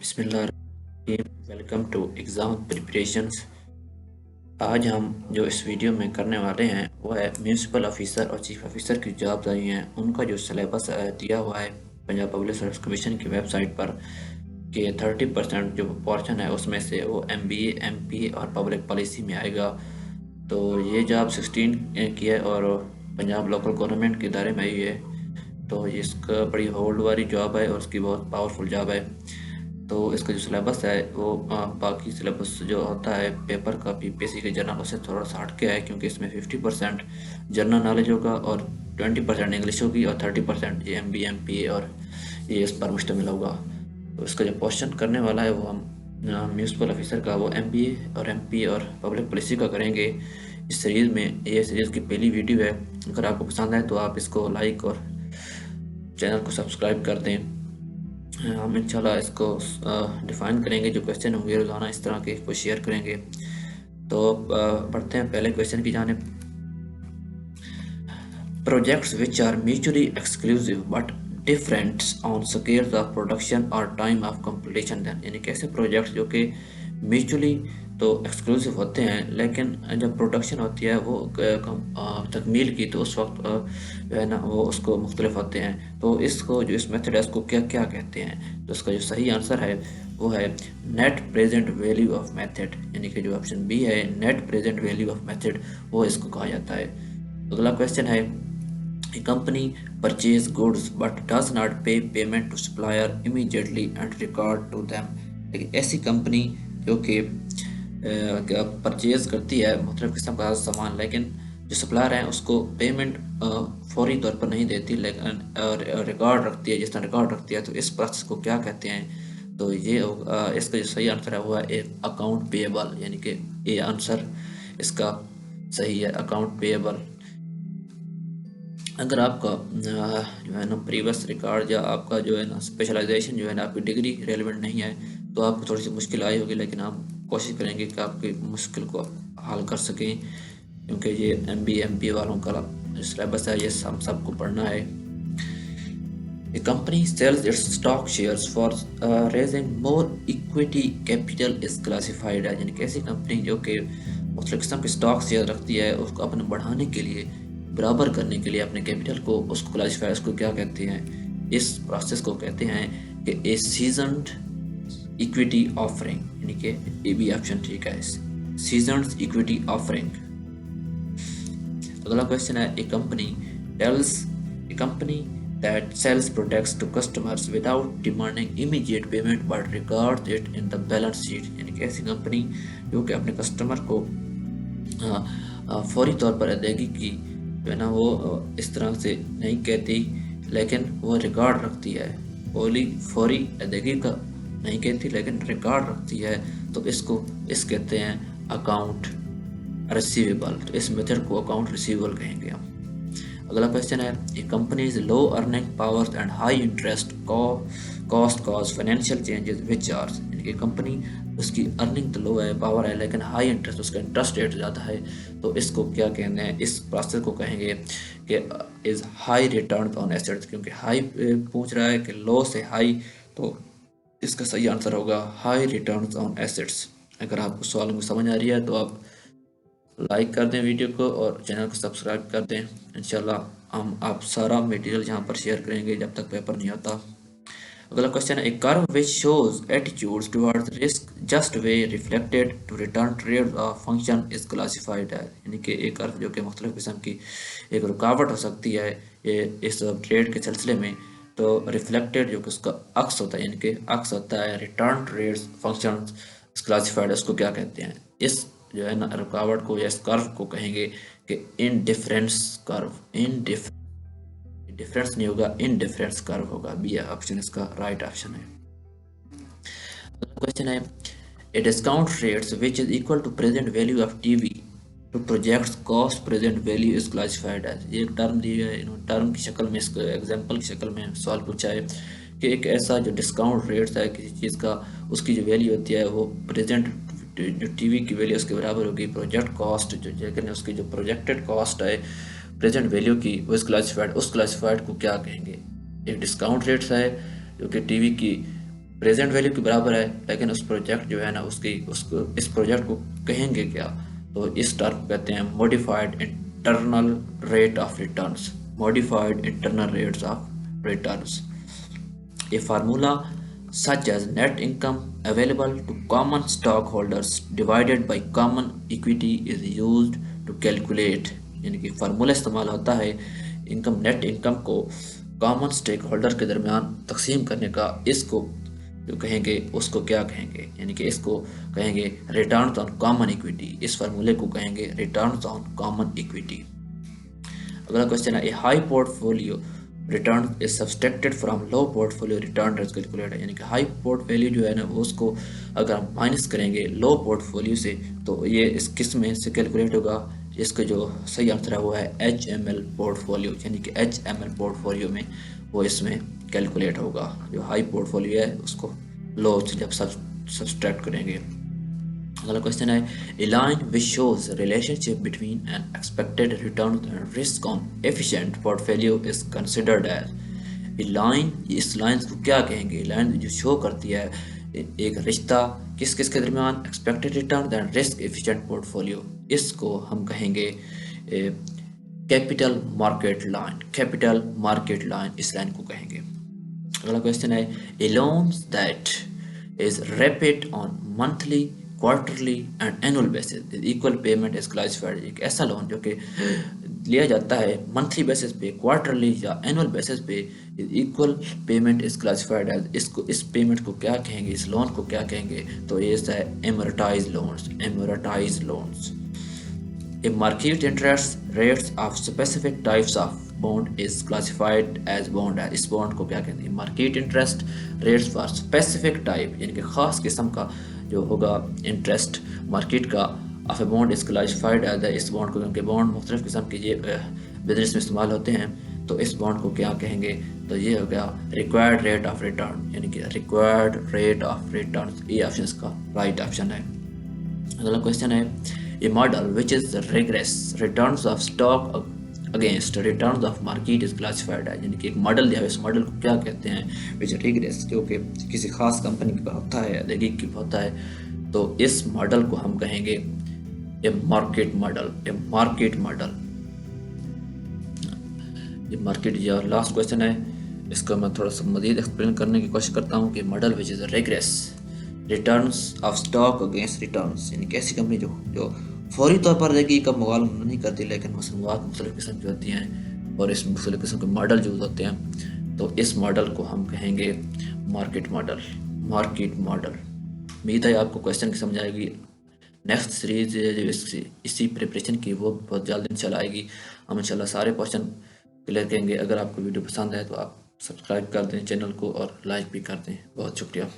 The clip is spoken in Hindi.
बिस्मिल्लाहिर्रहमानिर्रहीम। Welcome to exam preparations. आज हम जो इस वीडियो में करने वाले हैं वो है म्यूनसिपल ऑफिसर और चीफ ऑफिसर की जॉब्स आई हैं उनका जो सिलेबस दिया हुआ है पंजाब पब्लिक सर्विस कमीशन की वेबसाइट पर कि 30% जो पोर्शन है उसमें से वो MBA MPA और पब्लिक पॉलिसी में आएगा। तो ये जॉब 16 की है और पंजाब लोकल गवर्नमेंट के दायरे में आई है। तो इसका बड़ी होल्ड वाली जॉब है और उसकी बहुत पावरफुल जॉब है। तो इसका जो सिलेबस है वो बाकी सिलेबस जो होता है पेपर का PPSC के जर्नल उससे थोड़ा सा हट के है, क्योंकि इसमें 50% जनरल नॉलेज होगा और 20% इंग्लिश होगी और 30% ये MBA MPA और ये इस पर मुश्तमिल होगा। तो इसका जो क्वेश्चन करने वाला है वो हम म्यूनसिपल ऑफिसर का वो MBA और MPA और पब्लिक पॉलिसी का करेंगे इस सीरीज़ में। ये सीरीज़ की पहली वीडियो है। अगर आपको पसंद आए तो आप इसको लाइक और चैनल को सब्सक्राइब कर दें। हम इंशाल्लाह इसको डिफ़ाइन करेंगे, जो क्वेश्चन होंगे रोज़ाना इस तरह के को शेयर करेंगे। तो बढ़ते हैं पहले क्वेश्चन की जानिब। Projects which are mutually exclusive but different on scales of production और टाइम ऑफ कंप्लीशन, यानी कैसे प्रोजेक्ट्स जो कि म्यूचुअली तो एक्सक्लूसिव होते हैं लेकिन जब प्रोडक्शन होती है वो तकमील की तो उस वक्त जो है ना वो उसको मुख्तलिफ होते हैं। तो इसको जो इस मेथड है उसको क्या क्या कहते हैं? तो इसका जो सही आंसर है वो है net present value of method, यानी कि जो ऑप्शन बी है net present value of method, वो इसको कहा जाता है। अगला क्वेश्चन है A company purchase goods but does not pay payment to supplier immediately and record to them। एक ऐसी कंपनी जो कि परचेज करती है मुख्तलिफ किस्म का सामान, लेकिन जो सप्लायर हैं उसको पेमेंट फौरी तौर पर नहीं देती लेकिन रिकॉर्ड रखती है, जिस तरह रिकॉर्ड रखती है, तो इस प्रोसेस को क्या कहते हैं? तो ये इसका जो सही आंसर है वो है एक अकाउंट पेएबल, यानी कि ये आंसर इसका सही है, अकाउंट पेएबल। अगर आपका जो है ना प्रीवियस रिकॉर्ड या आपका जो है ना स्पेशलाइजेशन जो है ना आपकी डिग्री रेलिवेंट नहीं है तो आपको थोड़ी सी मुश्किल आई होगी, लेकिन हम कोशिश करेंगे कि आपकी मुश्किल को हल कर सकें, क्योंकि ये MBA MPA वालों का सिलेबस है, ये हम सबको पढ़ना है। A company sells its stock shares for raising more equity capital is classified है, यानी कि ऐसी कंपनी जो कि मुख्तलिफ किस्म के स्टॉक शेयर रखती है उसको अपने बढ़ाने के लिए, बराबर करने के लिए अपने कैपिटल को, उसको क्लासिफाई, उसको क्या कहते हैं? इस प्रोसेस को कहते हैं कि ए सीजन्ड इक्विटी ऑफरिंग, यानी कि ये भी ऑप्शन ठीक है, सीजन्ड इक्विटी ऑफरिंग। अगला क्वेश्चन है ए company that sells products to customers without demanding immediate payment but records it in the balance sheet, यानी कि ऐसी कंपनी जो कि अपने कस्टमर को फौरी तौर पर अदायगी की जो है ना वो इस तरह से नहीं कहती लेकिन वो रिकॉर्ड रखती है। फौरी अदायगी का नहीं कहती लेकिन रिकॉर्ड रखती है, तो इसको कहते हैं अकाउंट रिसीवेबल। तो इस मेथड को अकाउंट रिसीवेबल कहेंगे हम। अगला क्वेश्चन है a companies low earning powers and high interest cost cause financial changes which are, यानी कि कंपनी उसकी अर्निंग तो लो है, पावर है, लेकिन हाई इंटरेस्ट, उसका इंटरेस्ट रेट ज़्यादा है, तो इसको क्या कहते हैं? इस प्रोसेस को कहेंगे कि is high return on assets, क्योंकि हाई पूछ रहा है कि लो से हाई, तो इसका सही आंसर होगा हाई रिटर्न ऑन एसेट्स। अगर आपको सवाल में समझ आ रही है तो आप लाइक कर दें वीडियो को और चैनल को सब्सक्राइब कर दें। इंशाल्लाह हम आप सारा मटेरियल यहाँ पर शेयर करेंगे जब तक पेपर नहीं आता। अगला क्वेश्चन है a curve which shows attitudes towards risk just way reflected to return trade function is classified है, यानी कि एक कर्व जो कि मुख्तलिफ किस्म की एक रुकावट हो सकती है ये इस ट्रेड के सिलसिले में, तो रिफ्लेक्टेड जो कि उसका अक्स होता है, यानी कि अक्स होता है रिटर्न ट्रेड फंक्शन क्लासिफाइड, उसको क्या कहते हैं? इस जो है ना रुकावट को या इस कर्व को कहेंगे कि इनडिफरेंस कर्व। डिफरेंस नहीं होगा, इनडिफरेंस कर्व होगा। बी ऑप्शन इसका राइट ऑप्शन है। क्वेश्चन है a discount rates which is equal to present value of TV two projects cost present value is classified as, ये एक टर्म दी है, इन्होंने टर्म की शक्ल में, इसको एग्जांपल की शक्ल में सवाल पूछा है कि एक ऐसा जो डिस्काउंट रेट्स है किसी चीज़ का, उसकी जो वैल्यू होती है वो प्रेजेंट जो टीवी की वैल्यू उसके बराबर होगी प्रोजेक्ट कॉस्ट, जो लेकिन उसकी जो प्रोजेक्टेड कॉस्ट है प्रेजेंट वैल्यू की वो इस क्लासिफाइड, उस क्लासिफाइड को क्या कहेंगे? एक डिस्काउंट रेट्स है जो कि टीवी की प्रेजेंट वैल्यू के बराबर है, लेकिन उस प्रोजेक्ट जो है ना उसको इस प्रोजेक्ट को कहेंगे क्या, तो इस टर्म को कहते हैं modified internal rate of returns, modified internal rates of returns. A formula such as net income available to common stockholders divided by common equity is used to calculate, यानी कि फार्मूला इस्तेमाल होता है नेट इनकम को कॉमन स्टेक होल्डर के दरमियान तकसीम करने का। इसको जो कहेंगे उसको क्या कहेंगे, यानी कि इसको कहेंगे रिटर्न्स ऑन कॉमन इक्विटी। इस फार्मूले को कहेंगे रिटर्न्स ऑन कॉमन इक्विटी। अगला क्वेश्चन है, a high portfolio return is subtracted from low portfolio return as calculated, यानी कि हाई पोर्टफोलियो जो है ना उसको अगर हम माइनस करेंगे लो पोर्टफोलियो से तो ये इस किस में से कैलकुलेट होगा। इसका जो सही आंसर है वो है HML पोर्टफोलियो, यानी कि HML पोर्टफोलियो में वो इसमें कैलकुलेट होगा। जो हाई पोर्टफोलियो है उसको लो से जब सब्सट्रैक्ट करेंगे। अगला क्वेश्चन है, a line which shows relationship between an expected return and risk on efficient portfolio is considered as, a line, इस लाइन को क्या कहेंगे, लाइन जो शो करती है एक रिश्ता किस किस के दरमियान, expected return and risk efficient portfolio, इसको हम कहेंगे capital market line, capital market line इस लाइन को कहेंगे। अगला क्वेश्चन है, a loan that is repaid on monthly quarterly and annual basis equal payment is classified, एक ऐसा लोन जो कि लिया जाता है मंथली बेसिस पे, क्वार्टरली या एनुअल बेसिस पे, equal payment is classified as, इसको इस पेमेंट को क्या कहेंगे, इस लोन को क्या कहेंगे, तो ये है amortize loans, amortize loans. A market interest rates of specific types of bond is classified as bond है, इस बॉन्ड को क्या कहते हैं, market interest rates for specific type, यानी कि खास किस्म का जो होगा इंटरेस्ट मार्केट का of a bond is classified as, इस बॉन्ड को, क्योंकि बॉन्ड मुख्तलिफ किस्म के ये बिजनेस में इस्तेमाल होते हैं, तो इस बॉन्ड को क्या कहेंगे, तो ये हो गया रिक्वायर्ड रेट ऑफ रिटर्न, यानी कि रिक्वायर्ड रेट ऑफ रिटर्न, ये ऑप्शन का राइट ऑप्शन है। अगला क्वेश्चन है, a model which is regress returns of stock against returns of market is classified है, यानी कि एक मॉडल दिया है, इस मॉडल को क्या कहते हैं, विच रिग्रेस, जो कि किसी खास कंपनी के होता है, अदगी की होता है, तो इस मॉडल को हम कहेंगे ए मार्केट मॉडल, ए मार्केट मॉडल, ये मार्केट। या लास्ट क्वेश्चन है, इसको मैं थोड़ा सा मजीद एक्सप्लेन करने की कोशिश करता हूँ कि model which is regress returns of stock against returns, यानी कि ऐसी कंपनी जो फौरी तौर पर अदगी का मुकाबला नहीं करती, लेकिन मसनूआत मुख्तलिफ किस्म की होती हैं और इस मुख्तलिफ किस्म के मॉडल यूज़ होते हैं, तो इस मॉडल को हम कहेंगे मार्केट मॉडल, मार्केट मॉडल। उम्मीद है आपको क्वेश्चन की समझ आएगी। नेक्स्ट सीरीज जो इसी प्रिपरेशन की वो बहुत जल्द इंशाल्लाह आएगी, हम इंशाल्लाह सारे क्वेश्चन क्लियर करेंगे। अगर आपको वीडियो पसंद है तो आप सब्सक्राइब कर दें चैनल को और लाइक भी कर दें। बहुत शुक्रिया।